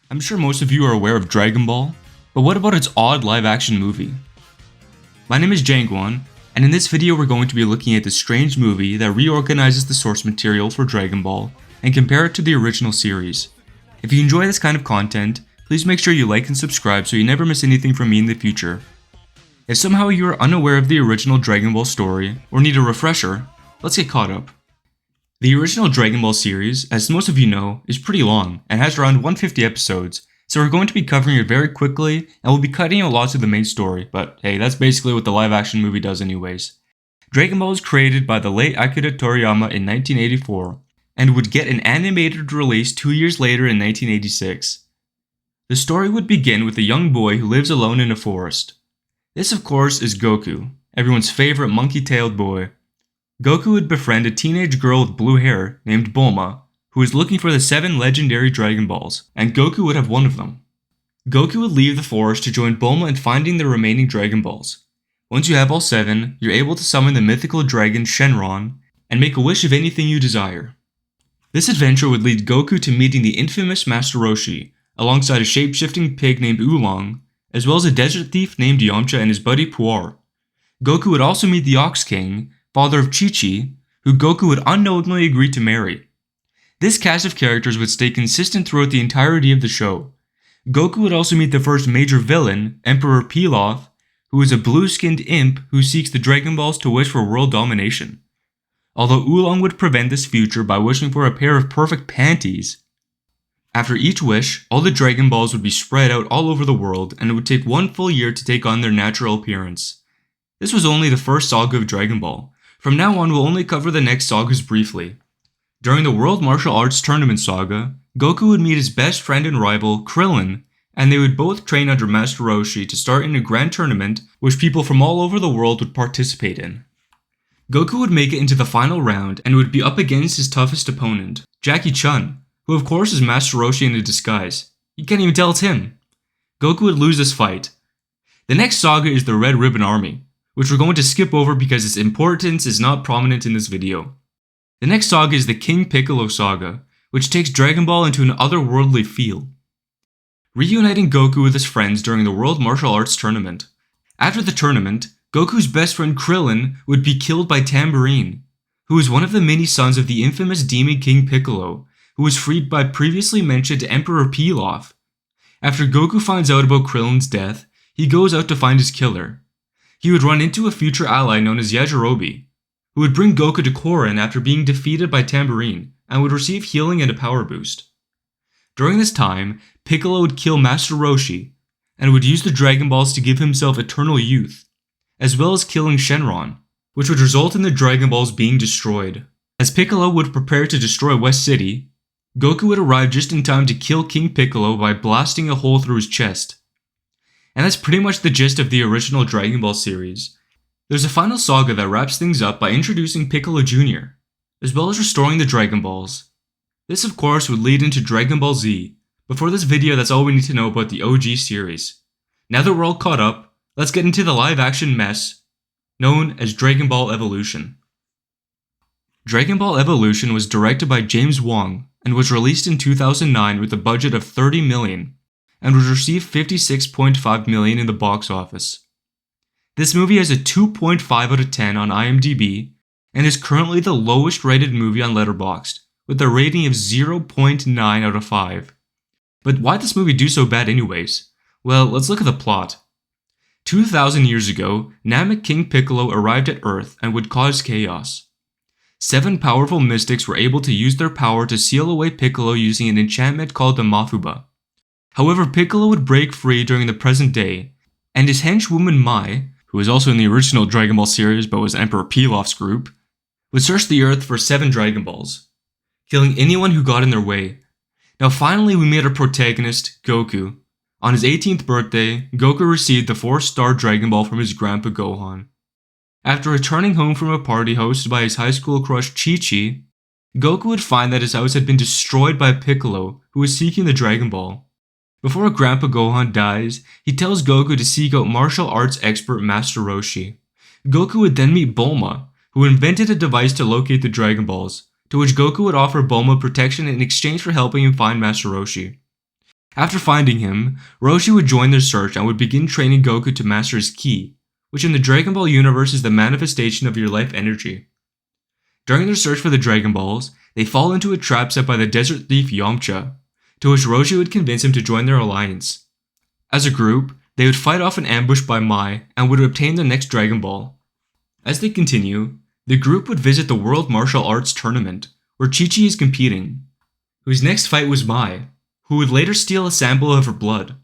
I'm sure most of you are aware of Dragon Ball, but what about its odd live-action movie? My name is Jangwon, and in this video we're going to be looking at the strange movie that reorganizes the source material for Dragon Ball and compare it to the original series. If you enjoy this kind of content, please make sure you like and subscribe so you never miss anything from me in the future. If somehow you are unaware of the original Dragon Ball story, or need a refresher, let's get caught up. The original Dragon Ball series, as most of you know, is pretty long and has around 150 episodes, so we're going to be covering it very quickly and we'll be cutting out lots of the main story, but hey, that's basically what the live action movie does anyways. Dragon Ball was created by the late Akira Toriyama in 1984 and would get an animated release 2 years later in 1986. The story would begin with a young boy who lives alone in a forest. This of course is Goku, everyone's favorite monkey-tailed boy. Goku would befriend a teenage girl with blue hair named Bulma, who was looking for the 7 legendary Dragon Balls, and Goku would have one of them. Goku would leave the forest to join Bulma in finding the remaining Dragon Balls. Once you have all 7, you're able to summon the mythical dragon Shenron and make a wish of anything you desire. This adventure would lead Goku to meeting the infamous Master Roshi, alongside a shape-shifting pig named Oolong, as well as a desert thief named Yamcha and his buddy Puar. Goku would also meet the Ox King, father of Chi-Chi, who Goku would unknowingly agree to marry. This cast of characters would stay consistent throughout the entirety of the show. Goku would also meet the first major villain, Emperor Pilaf, who is a blue-skinned imp who seeks the Dragon Balls to wish for world domination. Although Oolong would prevent this future by wishing for a pair of perfect panties. After each wish, all the Dragon Balls would be spread out all over the world and it would take 1 full year to take on their natural appearance. This was only the first saga of Dragon Ball. From now on, we'll only cover the next sagas briefly. During the World Martial Arts Tournament saga, Goku would meet his best friend and rival, Krillin, and they would both train under Master Roshi to start in a grand tournament which people from all over the world would participate in. Goku would make it into the final round and would be up against his toughest opponent, Jackie Chun, who of course is Master Roshi in a disguise. You can't even tell it's him. Goku would lose this fight. The next saga is the Red Ribbon Army, which we're going to skip over because its importance is not prominent in this video. The next saga is the King Piccolo saga, which takes Dragon Ball into an otherworldly feel, reuniting Goku with his friends during the World Martial Arts Tournament. After the tournament, Goku's best friend Krillin would be killed by Tambourine, who is one of the many sons of the infamous Demon King Piccolo, who was freed by previously mentioned Emperor Pilaf. After Goku finds out about Krillin's death, he goes out to find his killer. He would run into a future ally known as Yajirobe, who would bring Goku to Korin after being defeated by Tambourine, and would receive healing and a power boost. During this time, Piccolo would kill Master Roshi, and would use the Dragon Balls to give himself eternal youth, as well as killing Shenron, which would result in the Dragon Balls being destroyed. As Piccolo would prepare to destroy West City, Goku would arrive just in time to kill King Piccolo by blasting a hole through his chest. And that's pretty much the gist of the original Dragon Ball series. There's a final saga that wraps things up by introducing Piccolo Jr., as well as restoring the Dragon Balls. This of course would lead into Dragon Ball Z, but for this video that's all we need to know about the OG series. Now that we're all caught up, let's get into the live action mess known as Dragon Ball Evolution. Dragon Ball Evolution was directed by James Wong and was released in 2009 with a budget of $30 million. And would receive $56.5 million in the box office. This movie has a 2.5 out of 10 on IMDb and is currently the lowest rated movie on Letterboxd, with a rating of 0.9 out of 5. But why'd this movie do so bad anyways? Well, let's look at the plot. 2,000 years ago, Namek King Piccolo arrived at Earth and would cause chaos. 7 powerful mystics were able to use their power to seal away Piccolo using an enchantment called the Mafuba. However, Piccolo would break free during the present day, and his henchwoman Mai, who was also in the original Dragon Ball series but was Emperor Pilaf's group, would search the earth for 7 Dragon Balls, killing anyone who got in their way. Now finally we meet our protagonist, Goku. On his 18th birthday, Goku received the 4-star Dragon Ball from his grandpa Gohan. After returning home from a party hosted by his high school crush Chi-Chi, Goku would find that his house had been destroyed by Piccolo, who was seeking the Dragon Ball. Before Grandpa Gohan dies, he tells Goku to seek out martial arts expert Master Roshi. Goku would then meet Bulma, who invented a device to locate the Dragon Balls, to which Goku would offer Bulma protection in exchange for helping him find Master Roshi. After finding him, Roshi would join their search and would begin training Goku to master his ki, which in the Dragon Ball universe is the manifestation of your life energy. During their search for the Dragon Balls, they fall into a trap set by the desert thief Yamcha, to which Roshi would convince him to join their alliance. As a group, they would fight off an ambush by Mai and would obtain the next Dragon Ball. As they continue, the group would visit the World Martial Arts Tournament, where Chi-Chi is competing, whose next fight was Mai, who would later steal a sample of her blood.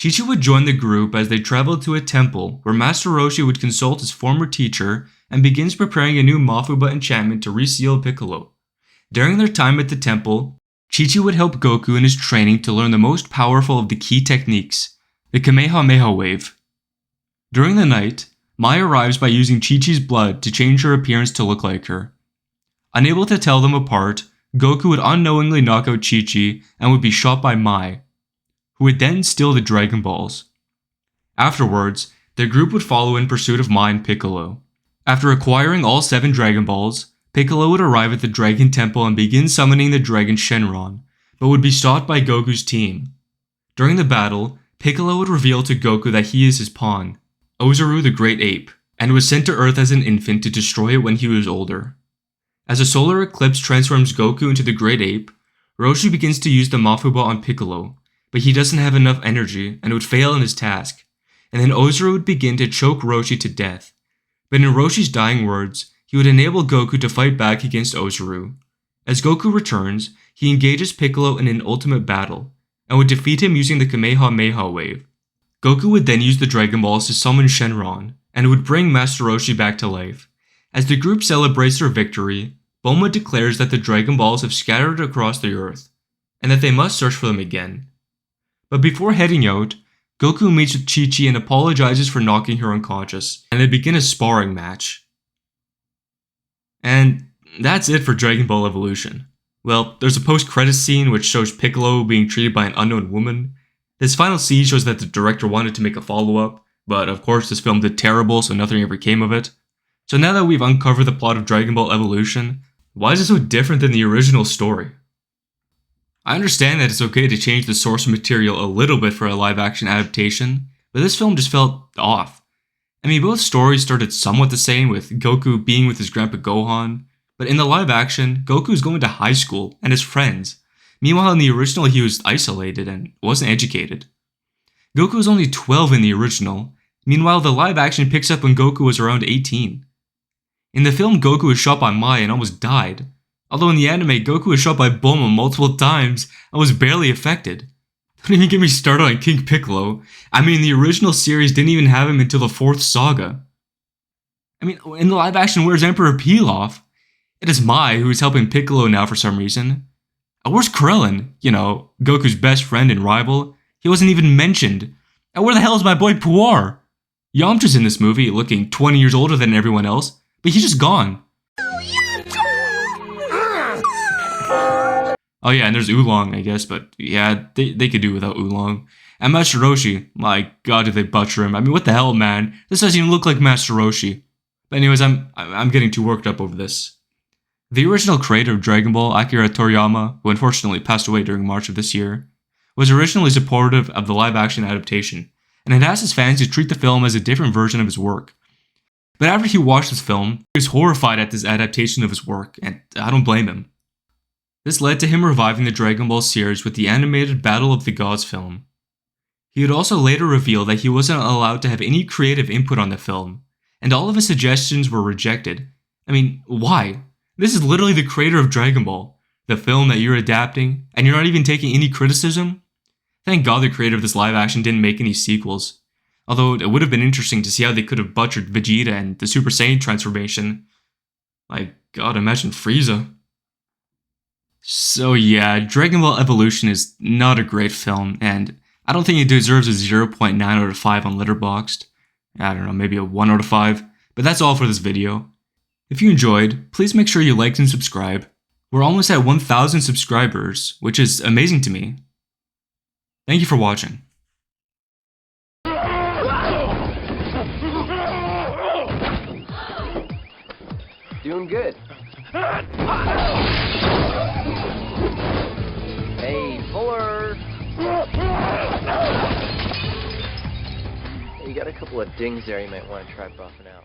Chi-Chi would join the group as they traveled to a temple where Master Roshi would consult his former teacher and begins preparing a new Mafuba enchantment to reseal Piccolo. During their time at the temple, Chi-Chi would help Goku in his training to learn the most powerful of the key techniques, the Kamehameha Wave. During the night, Mai arrives by using Chi-Chi's blood to change her appearance to look like her. Unable to tell them apart, Goku would unknowingly knock out Chi-Chi and would be shot by Mai, who would then steal the Dragon Balls. Afterwards, their group would follow in pursuit of Mai and Piccolo. After acquiring all 7 Dragon Balls, Piccolo would arrive at the Dragon Temple and begin summoning the dragon Shenron, but would be stopped by Goku's team. During the battle, Piccolo would reveal to Goku that he is his pawn, Ozaru the Great Ape, and was sent to Earth as an infant to destroy it when he was older. As a solar eclipse transforms Goku into the Great Ape, Roshi begins to use the Mafuba on Piccolo, but he doesn't have enough energy and would fail in his task, and then Ozaru would begin to choke Roshi to death. But in Roshi's dying words, he would enable Goku to fight back against Ozaru. As Goku returns, he engages Piccolo in an ultimate battle, and would defeat him using the Kamehameha Wave. Goku would then use the Dragon Balls to summon Shenron, and would bring Master Roshi back to life. As the group celebrates their victory, Bulma declares that the Dragon Balls have scattered across the earth, and that they must search for them again. But before heading out, Goku meets with Chi-Chi and apologizes for knocking her unconscious, and they begin a sparring match. And that's it for Dragon Ball Evolution. Well, there's a post-credits scene which shows Piccolo being treated by an unknown woman. This final scene shows that the director wanted to make a follow-up, but of course this film did terrible, so nothing ever came of it. So now that we've uncovered the plot of Dragon Ball Evolution, why is it so different than the original story? I understand that it's okay to change the source material a little bit for a live-action adaptation, but this film just felt off. I mean, both stories started somewhat the same, with Goku being with his grandpa Gohan, but in the live-action, Goku's going to high school and his friends. Meanwhile, in the original, he was isolated and wasn't educated. Goku was only 12 in the original, meanwhile the live-action picks up when Goku was around 18. In the film, Goku was shot by Mai and almost died, although in the anime, Goku was shot by Bulma multiple times and was barely affected. Don't even get me started on King Piccolo. I mean, the original series didn't even have him until the 4th saga. I mean, in the live action, where's Emperor Pilaf? It is Mai who is helping Piccolo now for some reason. Where's Krillin? You know, Goku's best friend and rival. He wasn't even mentioned. And where the hell is my boy Puar? Yamcha's in this movie, looking 20 years older than everyone else, but he's just gone. Oh yeah, and there's Oolong, I guess, but yeah, they could do without Oolong. And Master Roshi, my god, did they butcher him. I mean, what the hell, man? This doesn't even look like Master Roshi. But anyways, I'm getting too worked up over this. The original creator of Dragon Ball, Akira Toriyama, who unfortunately passed away during March of this year, was originally supportive of the live-action adaptation, and had asked his fans to treat the film as a different version of his work. But after he watched this film, he was horrified at this adaptation of his work, and I don't blame him. This led to him reviving the Dragon Ball series with the animated Battle of the Gods film. He would also later reveal that he wasn't allowed to have any creative input on the film, and all of his suggestions were rejected. I mean, why? This is literally the creator of Dragon Ball, the film that you're adapting, and you're not even taking any criticism? Thank God the creator of this live action didn't make any sequels. Although it would have been interesting to see how they could have butchered Vegeta and the Super Saiyan transformation. My god, imagine Frieza. So yeah, Dragon Ball Evolution is not a great film, and I don't think it deserves a 0.9 out of 5 on Letterboxd. I don't know, maybe a 1 out of 5. But that's all for this video. If you enjoyed, please make sure you like and subscribe. We're almost at 1,000 subscribers, which is amazing to me. Thank you for watching. Doing good. Hey, Fuller! You got a couple of dings there you might want to try buffing out.